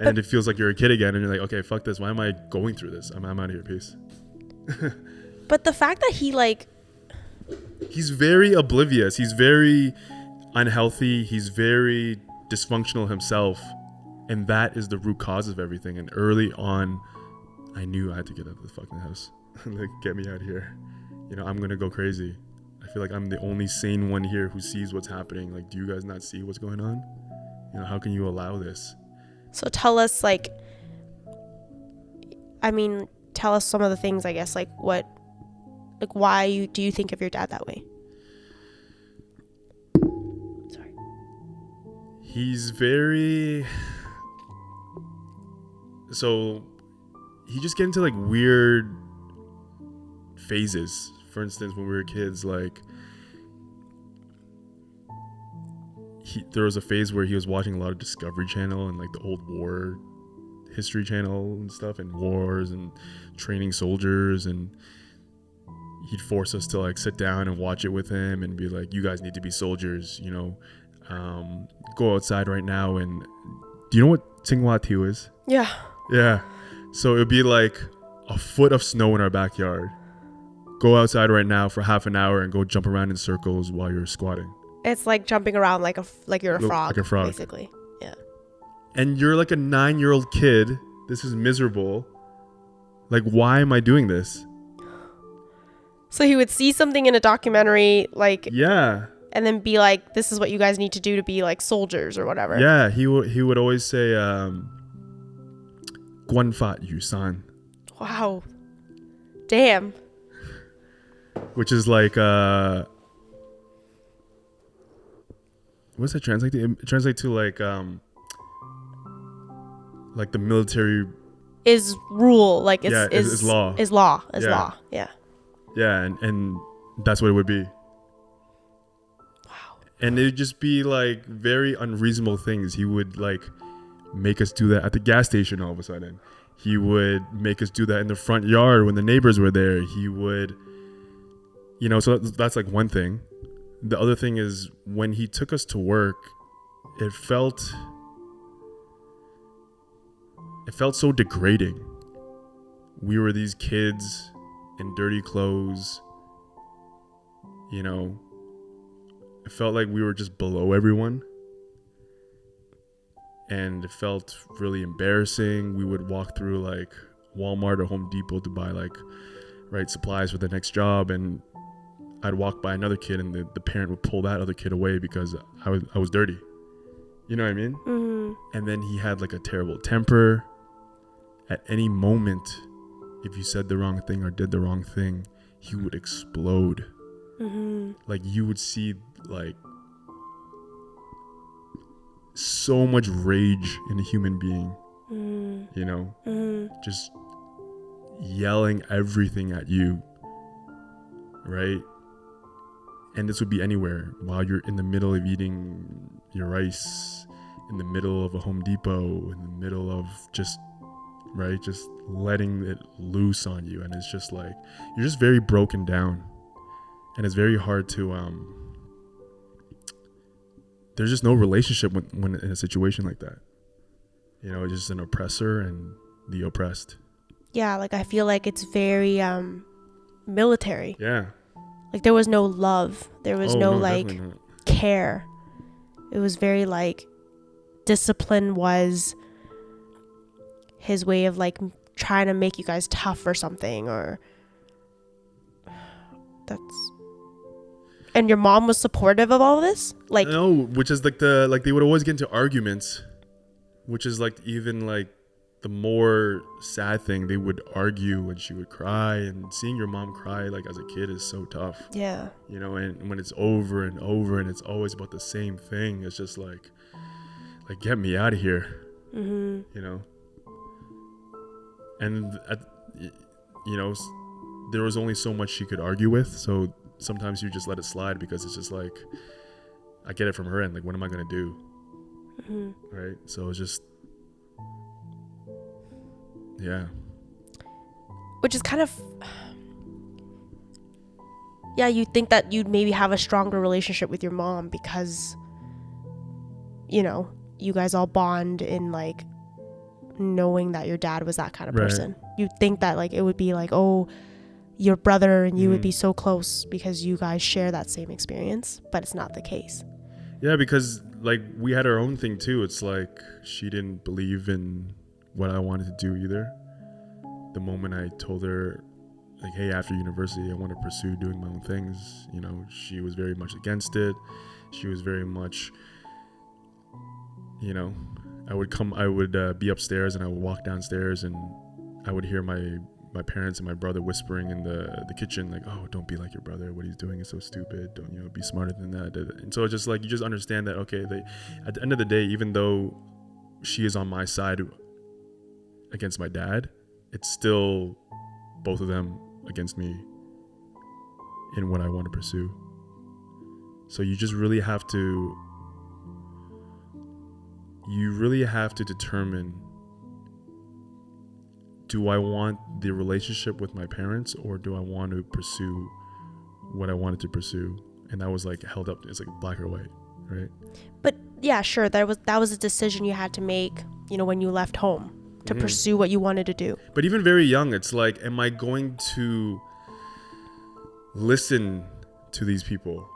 And it feels like you're a kid again, and you're like, okay, fuck this. Why am I going through this? I'm out of here. Peace. But the fact that he's very oblivious. He's very unhealthy. He's very dysfunctional himself. And that is the root cause of everything. And early on, I knew I had to get out of the fucking house. Like, get me out of here. You know, I'm going to go crazy. I feel like I'm the only sane one here who sees what's happening. Like, do you guys not see what's going on? You know, how can you allow this? So tell us, tell us some of the things, I guess, why do you think of your dad that way? Sorry. He's very... So, he just get into, like, weird phases. For instance, when we were kids, like... There was a phase where he was watching a lot of Discovery Channel and like the old war history channel and stuff, and wars and training soldiers, and he'd force us to like sit down and watch it with him and be like, you guys need to be soldiers, you know, go outside right now. And do you know what Tsinghua Tiu is? Yeah. So it'd be like a foot of snow in our backyard. Go outside right now for half an hour and go jump around in circles while you're squatting. It's like jumping around like you're a frog. Like a frog. Basically. Yeah. And you're like a 9-year-old kid. This is miserable. Like, why am I doing this? So he would see something in a documentary, like... Yeah. And then be like, this is what you guys need to do to be like soldiers or whatever. Yeah, he would always say, Guan Fat Yu San. Wow. Damn. Which is like... What does that translate to? It translates to like the military is rule, like is law. Is law. Law. Yeah. Yeah, and that's what it would be. Wow. And it would just be like very unreasonable things. He would like make us do that at the gas station all of a sudden. He would make us do that in the front yard when the neighbors were there. He would, you know, so that's like one thing. The other thing is when he took us to work, it felt so degrading. We were these kids in dirty clothes, you know. It felt like we were just below everyone. And it felt really embarrassing. We would walk through like Walmart or Home Depot to buy like supplies for the next job, and I'd walk by another kid and the parent would pull that other kid away because I was dirty. You know what I mean? Mm-hmm. And then he had like a terrible temper. At any moment, if you said the wrong thing or did the wrong thing, he would explode. Mm-hmm. Like you would see like so much rage in a human being. Mm-hmm. You know? Mm-hmm. Just yelling everything at you. Right? And this would be anywhere while you're in the middle of eating your rice, in the middle of a Home Depot, in the middle of just letting it loose on you. And it's just like, you're just very broken down. And it's very hard to, there's just no relationship when in a situation like that. You know, it's just an oppressor and the oppressed. Yeah, like I feel like it's very military. Yeah. Like there was no love. There was no like not. care. It was very like discipline was his way of like trying to make you guys tough or something, or that's. And your mom was supportive of all of this? Like, no, which is like they would always get into arguments, which is like even like the more sad thing. They would argue and she would cry, and seeing your mom cry like as a kid is so tough. yeah. You know, and when it's over and over and it's always about the same thing, it's just like get me out of here. Mm-hmm. You know, and you know, there was only so much she could argue with, so sometimes you just let it slide because it's just like, I get it from her end, like what am I gonna do? Mm-hmm. Right? So it's just, yeah. Which is kind of, yeah, you'd think that you'd maybe have a stronger relationship with your mom because, you know, you guys all bond in like knowing that your dad was that kind of person. You'd think that like it would be like, oh, your brother and you would be so close because you guys share that same experience, but it's not the case. Yeah, because like we had our own thing too. It's like she didn't believe in what I wanted to do either. The moment I told her like, hey, after university I want to pursue doing my own things, you know, she was very much against it. She was very much, you know, I would be upstairs and I would walk downstairs and I would hear my parents and my brother whispering in the kitchen, like, oh, don't be like your brother, what he's doing is so stupid, don't, you know, be smarter than that. And so it's just like, you just understand that, okay, at the end of the day, even though she is on my side against my dad, it's still both of them against me in what I want to pursue. So you just really have to determine, do I want the relationship with my parents or do I want to pursue what I wanted to pursue? And that was like held up, it's like black or white, right? But yeah, sure, that was a decision you had to make, you know, when you left home to pursue what you wanted to do. But even very young, it's like, am I going to listen to these people?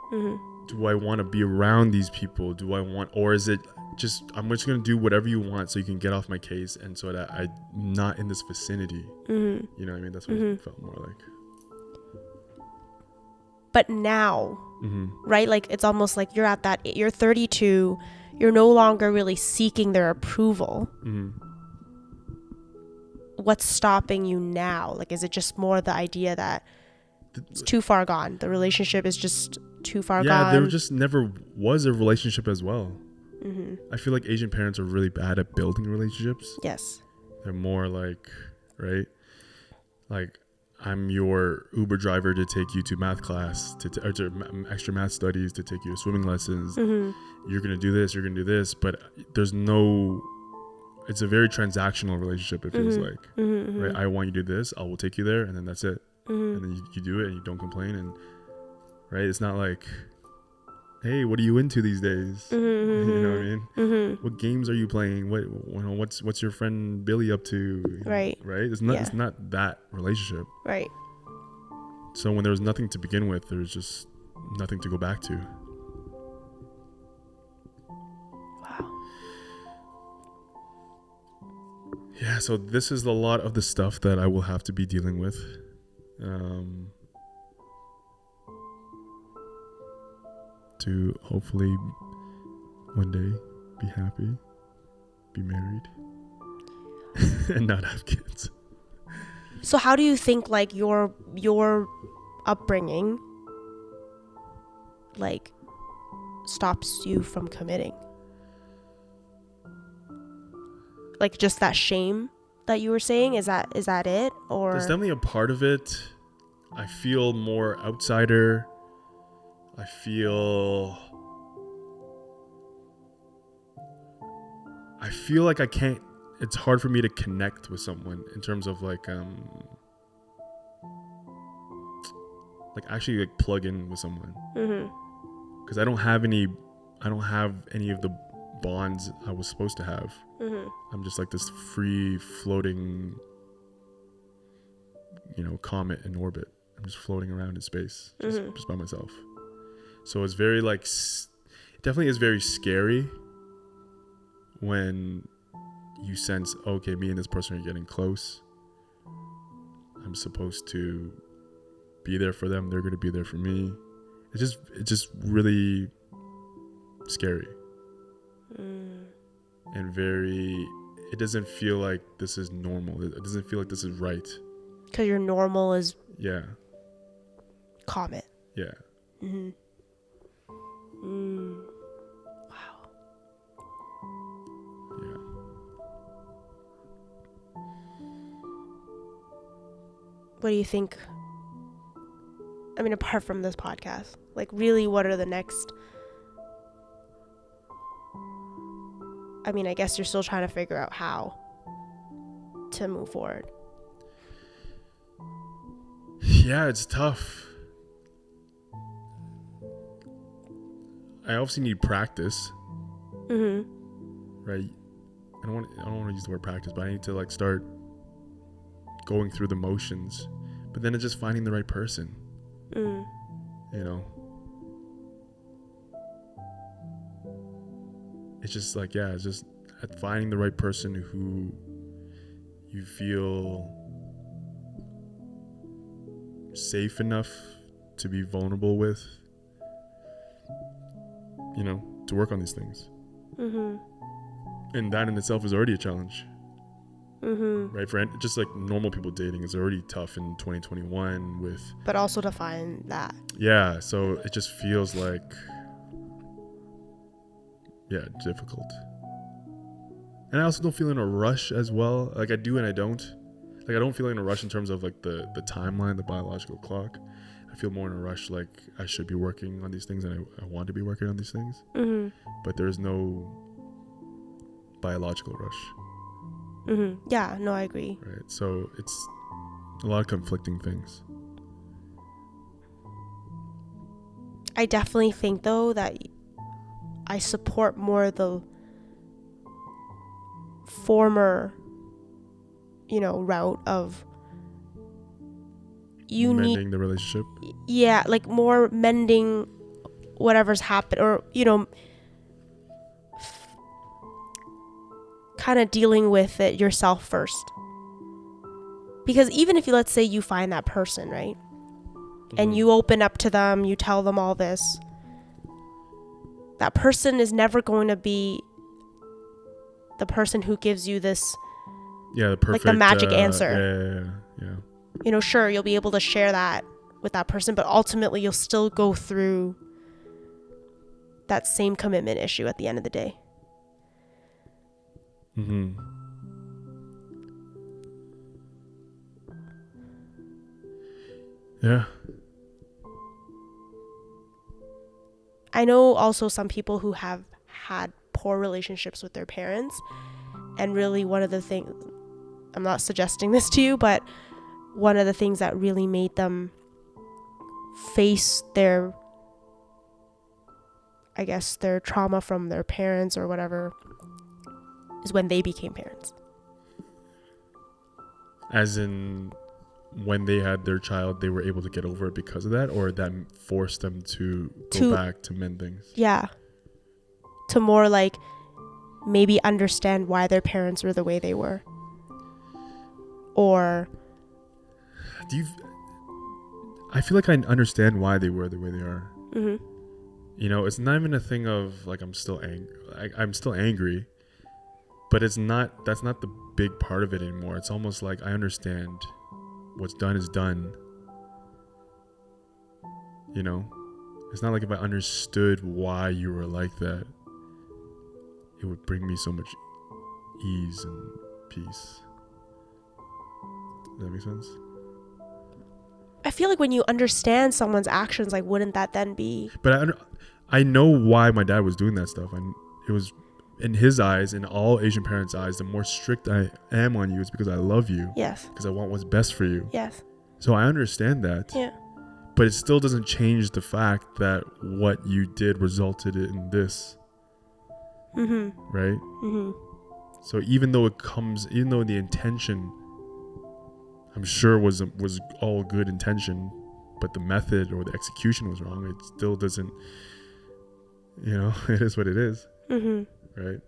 Do I want to be around these people? Or is it just, I'm just going to do whatever you want so you can get off my case and so that I'm not in this vicinity? You know what I mean? That's what it felt more like. But now, right? Like, it's almost like you're 32, you're no longer really seeking their approval. What's stopping you now? Like, is it just more the idea that it's too far gone? The relationship is just too far gone? Yeah, there just never was a relationship as well. I feel like Asian parents are really bad at building relationships. Yes. They're more like, right? Like, I'm your Uber driver to take you to math class, or to extra math studies, to take you to swimming lessons. You're going to do this, you're going to do this. But there's no, it's a very transactional relationship, it feels like. Right? I want you to do this, I will take you there, and then that's it. And then you do it and you don't complain. And right? It's not like, hey, what are you into these days? You know what I mean? What games are you playing? What's your friend Billy up to? Right. Right? It's not that relationship. Right. So when there was nothing to begin with, there's just nothing to go back to. Wow. Yeah, so this is a lot of the stuff that I will have to be dealing with. To hopefully one day be happy, be married, and not have kids. So how do you think like your upbringing like stops you from committing? Like just that shame that you were saying, is that it? Or there's definitely a part of it. I feel more outsider. I feel like I can't, it's hard for me to connect with someone in terms of like actually like plug in with someone. Because I don't have any of the bonds I was supposed to have. I'm just like this free floating, you know, comet in orbit. I'm just floating around in space, just by myself. So it's very like, it definitely is very scary when you sense, okay, me and this person are getting close, I'm supposed to be there for them. They're going to be there for me. It's just really scary. And it doesn't feel like this is normal. It doesn't feel like this is right. Because your normal is Yeah. common. Yeah. Wow. Yeah. What do you think? I mean, apart from this podcast, like really, what are the next? I mean, I guess you're still trying to figure out how to move forward. Yeah, it's tough. I obviously need practice. Right? I don't want to use the word practice, but I need to like start going through the motions. But then it's just finding the right person. You know? It's just like, yeah, it's just finding the right person who you feel safe enough to be vulnerable with, you know, to work on these things. And that in itself is already a challenge. Right? For just like normal people dating is already tough in 2021 with. But also to find that. Yeah. So it just feels like, yeah, difficult. And I also don't feel in a rush as well. Like I do and I don't. Like I don't feel in a rush in terms of like the timeline, the biological clock. I feel more in a rush like I should be working on these things and I want to be working on these things. But there's no biological rush. Yeah, no, I agree. Right. So it's a lot of conflicting things. I definitely think though that I support more the former, you know, route of mending the relationship. Yeah, like more mending whatever's happened, or you know, kind of dealing with it yourself first. Because even if you, let's say you find that person, right, and you open up to them, you tell them all this, that person is never going to be the person who gives you this, yeah, the perfect, like the magic answer. Yeah. You know, sure, you'll be able to share that with that person, but ultimately you'll still go through that same commitment issue at the end of the day. Yeah. I know also some people who have had poor relationships with their parents, and really one of the things, I'm not suggesting this to you, but one of the things that really made them face their, I guess, their trauma from their parents or whatever is when they became parents. As in, when they had their child, they were able to get over it because of that, or that forced them to go back to mend things? Yeah. To more like maybe understand why their parents were the way they were. Or I feel like I understand why they were the way they are. You know, it's not even a thing of like I'm still angry. I'm still angry, but that's not the big part of it anymore. It's almost like I understand what's done is done. You know, it's not like if I understood why you were like that, it would bring me so much ease and peace. Does that make sense? I feel like when you understand someone's actions, like, wouldn't that then be? But I know why my dad was doing that stuff, and it was in his eyes, in all Asian parents' eyes, the more strict I am on you is because I love you. Yes. Because I want what's best for you. Yes. So I understand that. Yeah. But it still doesn't change the fact that what you did resulted in this. Right? So even though the intention, I'm sure was all good intention, but the method or the execution was wrong, it still doesn't, you know, it is what it is. Right?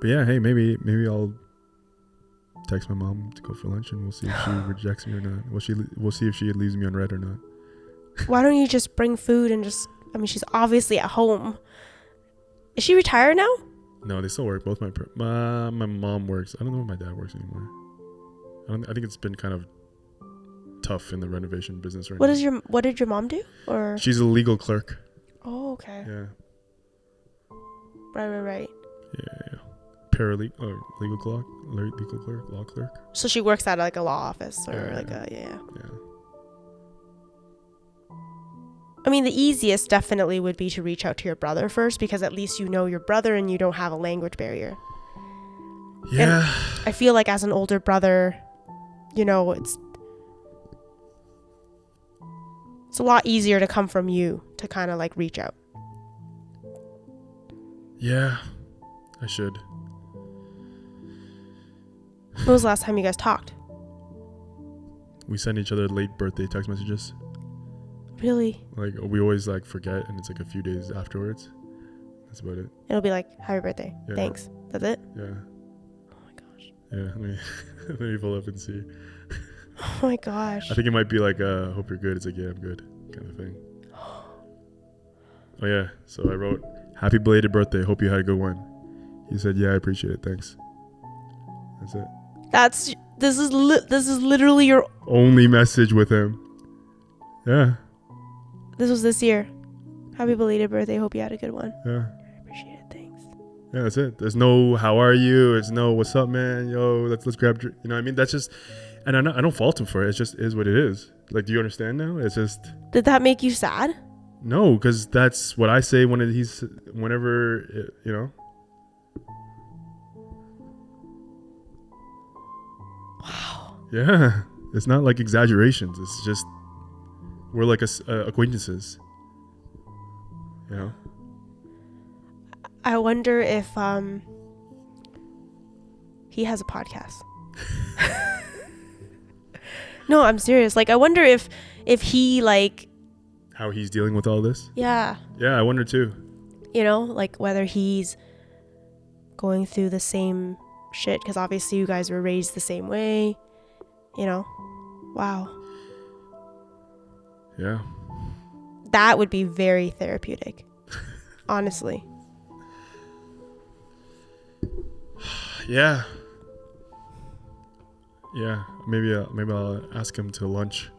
But yeah, hey, maybe I'll text my mom to go for lunch, and we'll see if she rejects me or not. We'll see if she leaves me on red or not. Why don't you just bring food and just... I mean, she's obviously at home. Is she retired now? No, they still work. Both my mom works. I don't know if my dad works anymore. I think it's been kind of tough in the renovation business right now. What did your mom do? Or She's a legal clerk. Oh, okay. Yeah. Right. Yeah. Paralegal or legal clerk, law clerk. So she works at like a law office or Yeah. like a Yeah. I mean, the easiest definitely would be to reach out to your brother first, because at least you know your brother and you don't have a language barrier. Yeah. And I feel like as an older brother, you know, it's a lot easier to come from you to kind of like reach out. Yeah. I should. When was the last time you guys talked? We send each other late birthday text messages. Really? Like we always like forget, and it's like a few days afterwards. That's about it. It'll be like, happy birthday. Yeah. Thanks. That's it? Yeah. Oh my gosh. Yeah. Let me pull up and see. Oh my gosh. I think it might be like, hope you're good. It's like, yeah, I'm good, kind of thing. Oh yeah. So I wrote, happy belated birthday. Hope you had a good one. He said, yeah, I appreciate it. Thanks. That's it. This is literally your Only message with him. Yeah. This was this year. Happy belated birthday. Hope you had a good one. Yeah. I appreciate it. Thanks. Yeah, that's it. There's no how are you. It's no what's up, man. Yo, let's grab. You know what I mean? That's just, and I don't fault him for it. It just is what it is. Like, do you understand now? It's just. Did that make you sad? No, because that's what I say whenever you know. Wow. Yeah, it's not like exaggerations. It's just we're like acquaintances. You know. I wonder if he has a podcast. No, I'm serious. Like, I wonder if he like how he's dealing with all this. Yeah. Yeah, I wonder too. You know, like whether he's going through the same shit, because obviously you guys were raised the same way. You know. Wow. Yeah. That would be very therapeutic. Honestly. Yeah. Yeah. Maybe I'll ask him to lunch.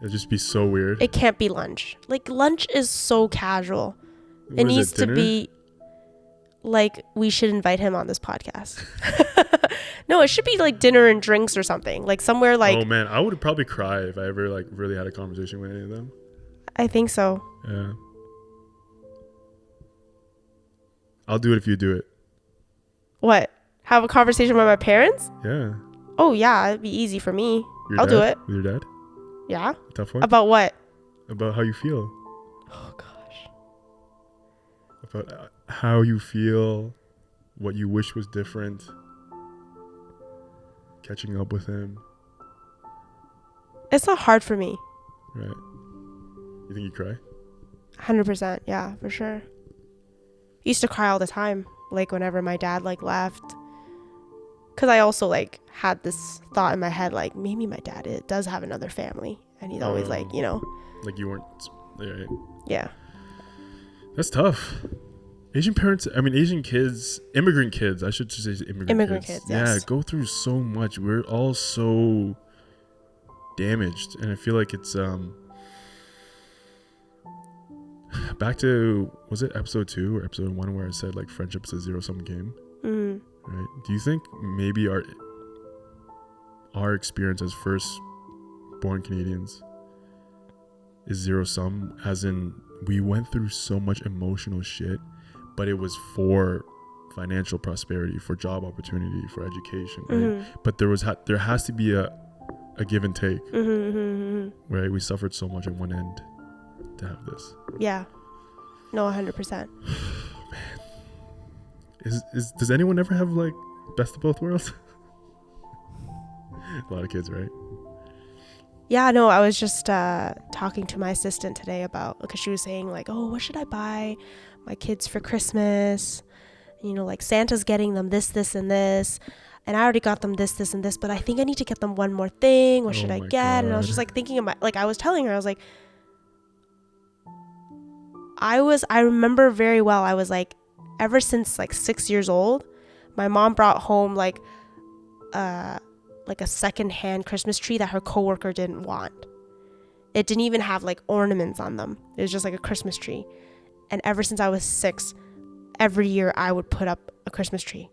It'd just be so weird. It can't be lunch. Like, lunch is so casual. It needs to be like, we should invite him on this podcast. No, it should be like dinner and drinks or something. Like somewhere like. Oh man, I would probably cry if I ever like really had a conversation with any of them. I think so. Yeah. I'll do it if you do it. What? Have a conversation with my parents? Yeah. Oh yeah, it'd be easy for me. Your I'll dad? do it. With your dad? Yeah. Tough one? About what? About how you feel. Oh gosh. About how you feel, what you wish was different, catching up with him. It's not hard for me. Right. You think you cry? 100%. Yeah, for sure. I used to cry all the time. Like whenever my dad like left. Because I also like had this thought in my head, like maybe my dad does have another family. And he's always like, you know. Like you weren't. Right. Yeah. That's tough. Asian kids, immigrant kids, I should say immigrant kids. Yes. Yeah, go through so much. We're all so damaged. And I feel like it's back to, was it episode 2 or episode 1 where I said like friendship is a zero-sum game? Mm-hmm. Right? Do you think maybe our experience as first born Canadians is zero-sum, as in we went through so much emotional shit, but it was for financial prosperity, for job opportunity, for education, right? Mm-hmm. But there has to be a give and take, Mm-hmm. right? We suffered so much on one end to have this. Yeah. No, 100%. Man, does anyone ever have like best of both worlds? A lot of kids, right? Yeah, no, I was just talking to my assistant today about, because she was saying like, oh, what should I buy my kids for Christmas? you know, like Santa's getting them this, and this. And I already got them this, and this, but I think I need to get them one more thing. What should I get? And I was just like thinking about, like, I was telling her, I was like, I remember very well, I was like, ever since like 6 years old, my mom brought home like a secondhand Christmas tree that her coworker didn't want. It didn't even have like ornaments on them. It was just like a Christmas tree. And ever since I was 6, every year I would put up a Christmas tree.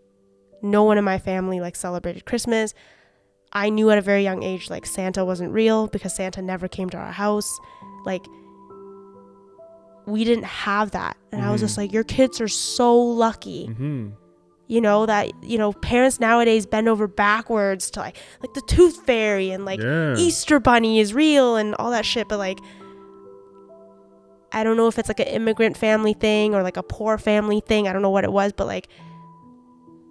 No one in my family like celebrated Christmas. I knew at a very young age like Santa wasn't real because Santa never came to our house. Like, we didn't have that. And I was just like, your kids are so lucky. You know, that, you know, parents nowadays bend over backwards to like the tooth fairy and like Easter bunny is real and all that shit. But like, I don't know if it's like an immigrant family thing or like a poor family thing. I don't know what it was, but like,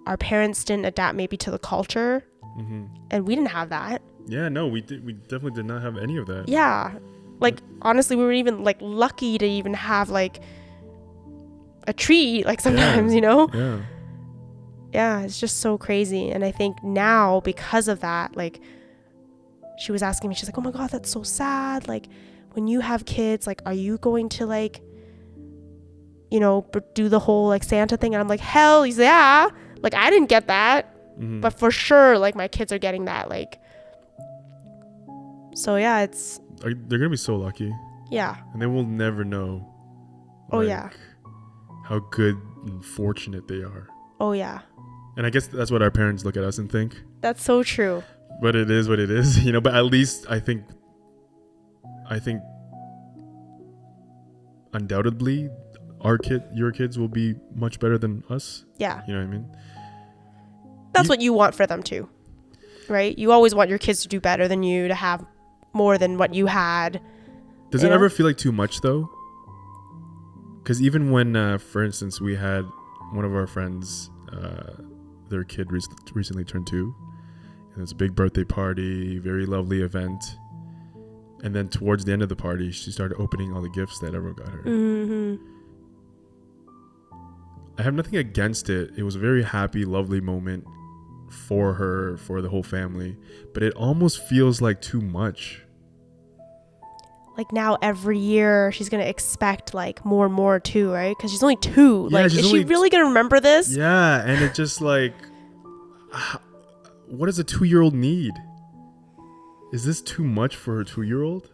our parents didn't adapt maybe to the culture, and we didn't have that. Yeah, no, we definitely did not have any of that. Yeah, like honestly, we were even like lucky to even have like a tree. Like sometimes, you know. Yeah. Yeah, it's just so crazy, and I think now because of that, like, she was asking me, she's like, "Oh my God, that's so sad. Like, when you have kids, like, are you going to like, you know, do the whole like Santa thing?" And I'm like, hell yeah. Like, I didn't get that, but for sure, like, my kids are getting that, like, so yeah, they're gonna be so lucky. Yeah. And they will never know. Oh, yeah. How good and fortunate they are. Oh, yeah. And I guess that's what our parents look at us and think. That's so true. But it is what it is, you know, but at least I think undoubtedly your kids will be much better than us. Yeah. You know what I mean? That's what you want for them too, right? You always want your kids to do better than you, to have more than what you had. Does it ever feel like too much though? Because even when, for instance, we had one of our friends, their kid recently turned 2. And it was a big birthday party, very lovely event. And then towards the end of the party, she started opening all the gifts that everyone got her. I have nothing against it. It was a very happy, lovely moment for her, for the whole family. But it almost feels like too much. Like now every year she's going to expect like more and more too, right? Because she's only 2. Yeah, like, is she really going to remember this? Yeah, and it just like, what does a 2-year-old need? Is this too much for a 2-year-old?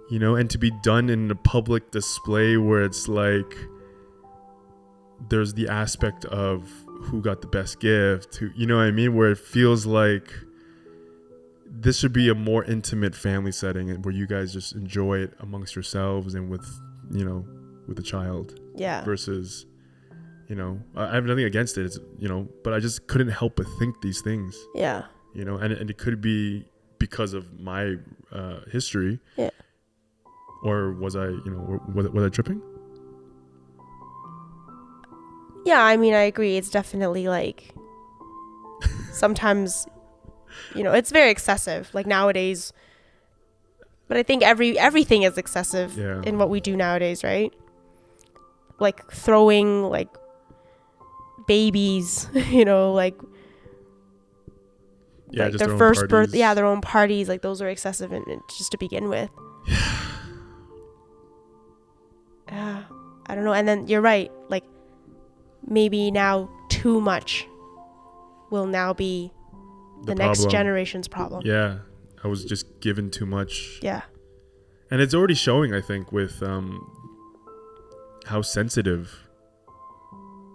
You know, and to be done in a public display where it's like, there's the aspect of who got the best gift, who, you know what I mean? Where it feels like this should be a more intimate family setting and where you guys just enjoy it amongst yourselves and with, you know, with the child. Yeah. Versus, you know, I have nothing against it. It's, you know, but I just couldn't help but think these things. Yeah. You know, and it could be because of my history. Yeah. Or was I, you know, was I tripping? Yeah, I mean, I agree. It's definitely like sometimes, you know, it's very excessive like nowadays. But I think everything is excessive in what we do nowadays, right? Like throwing like babies, you know, like like their first birthday, their own parties, like those are excessive and just to begin with. Yeah, I don't know. And then you're right, like maybe now too much will now be the next generation's problem. Yeah, I was just given too much. Yeah. And it's already showing, I think, with how sensitive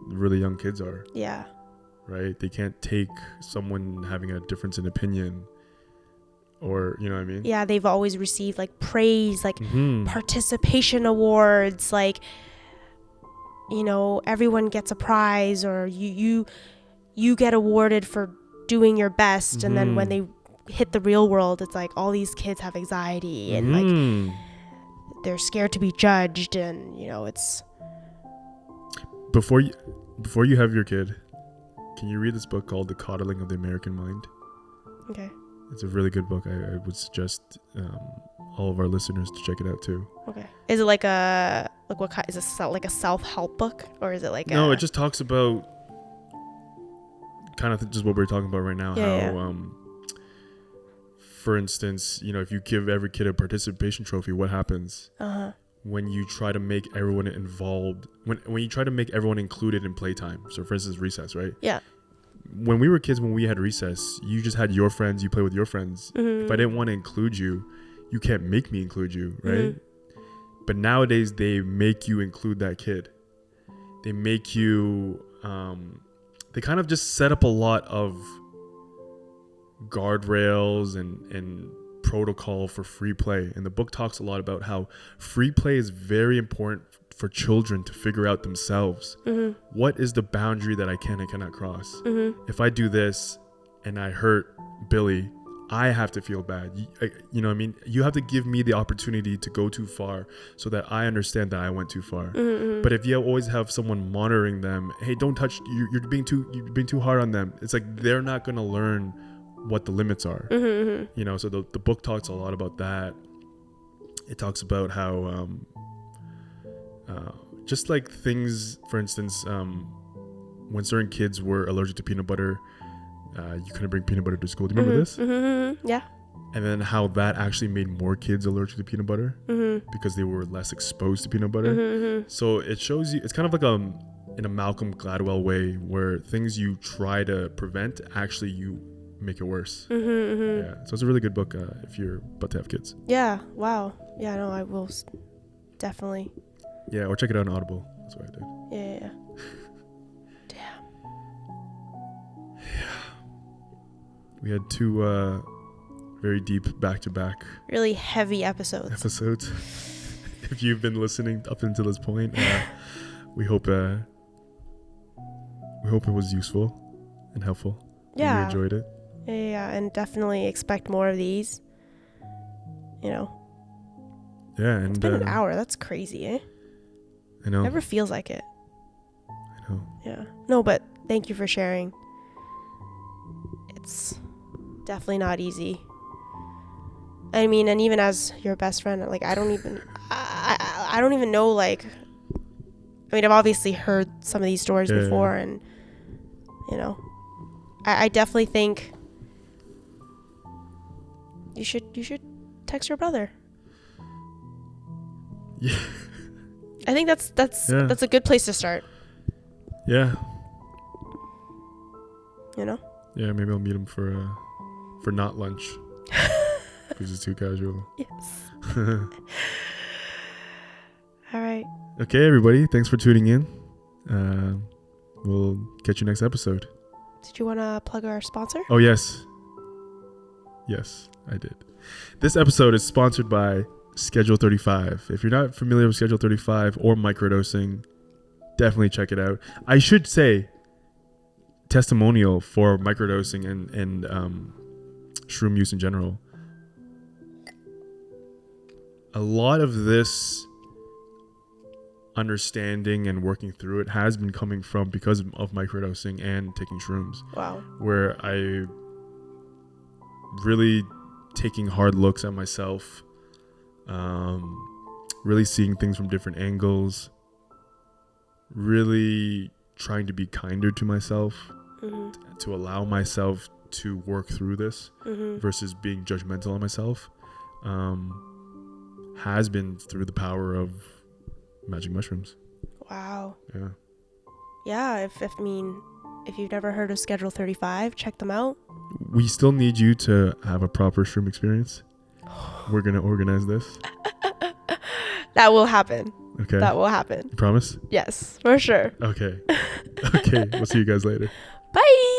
really young kids are. Yeah. Right? They can't take someone having a difference in opinion, or, you know what I mean? Yeah, they've always received like praise, like participation awards, like, you know, everyone gets a prize, or you get awarded for doing your best. And then when they hit the real world, it's like all these kids have anxiety and like they're scared to be judged, and you know, it's before you have your kid, can you read this book called The Coddling of the American Mind? Okay. It's a really good book. I would suggest all of our listeners to check it out too. Okay. Is it like a Like what kind? Is it like a self-help book, or is it like No, it just talks about kind of just what we're talking about right now. For instance, you know, if you give every kid a participation trophy, what happens when you try to make everyone involved? When you try to make everyone included in playtime. So, for instance, recess, right? Yeah. When we were kids, when we had recess, you just had your friends. You play with your friends. If I didn't want to include you, you can't make me include you, right? But nowadays, they make you include that kid. They make you. They kind of just set up a lot of guardrails and protocol for free play, and the book talks a lot about how free play is very important for children to figure out themselves. What is the boundary that I can and cannot cross? If I do this and I hurt Billy, I have to feel bad. You know what I mean? You have to give me the opportunity to go too far so that I understand that I went too far. But if you always have someone monitoring them, hey, don't touch, you're being too hard on them, it's like they're not going to learn what the limits are. You know, so the book talks a lot about that. It talks about how just like things, for instance, when certain kids were allergic to peanut butter, you couldn't bring peanut butter to school. Do you remember this? Yeah. And then how that actually made more kids allergic to peanut butter because they were less exposed to peanut butter. So it shows you, it's kind of like in a Malcolm Gladwell way, where things you try to prevent, actually you make it worse. Yeah, so it's a really good book if you're about to have kids. Yeah. Wow. Yeah, no, I will definitely. Yeah, or check it out on Audible. That's what I did. Yeah. Damn. We had two very deep back-to-back Really heavy episodes. If you've been listening up until this point, we hope it was useful and helpful. Yeah. And you enjoyed it. Yeah, and definitely expect more of these. You know. Yeah, and it's been an hour. That's crazy, eh? I know. Never feels like it. I know. Yeah. No, but thank you for sharing. It's definitely not easy. I mean, and even as your best friend, like I don't even know, like, I mean, I've obviously heard some of these stories before, and you know, I definitely think you should text your brother. Yeah. I think that's a good place to start. Yeah. You know? Yeah, maybe I'll meet him for not lunch. Because it's too casual. Yes. All right. Okay, everybody. Thanks for tuning in. We'll catch you next episode. Did you want to plug our sponsor? Oh, yes. Yes, I did. This episode is sponsored by Schedule 35. If you're not familiar with Schedule 35 or microdosing, definitely check it out. I should say, testimonial for microdosing and shroom use in general. A lot of this understanding and working through it has been coming from because of microdosing and taking shrooms. Wow. Where I really taking hard looks at myself, really seeing things from different angles, really trying to be kinder to myself, to allow myself to work through this versus being judgmental on myself, has been through the power of magic mushrooms. Wow. Yeah. Yeah, if you've never heard of Schedule 35, check them out. We still need you to have a proper shroom experience. We're going to organize this. That will happen. Okay. That will happen. You promise? Yes, for sure. Okay. Okay. We'll see you guys later. Bye.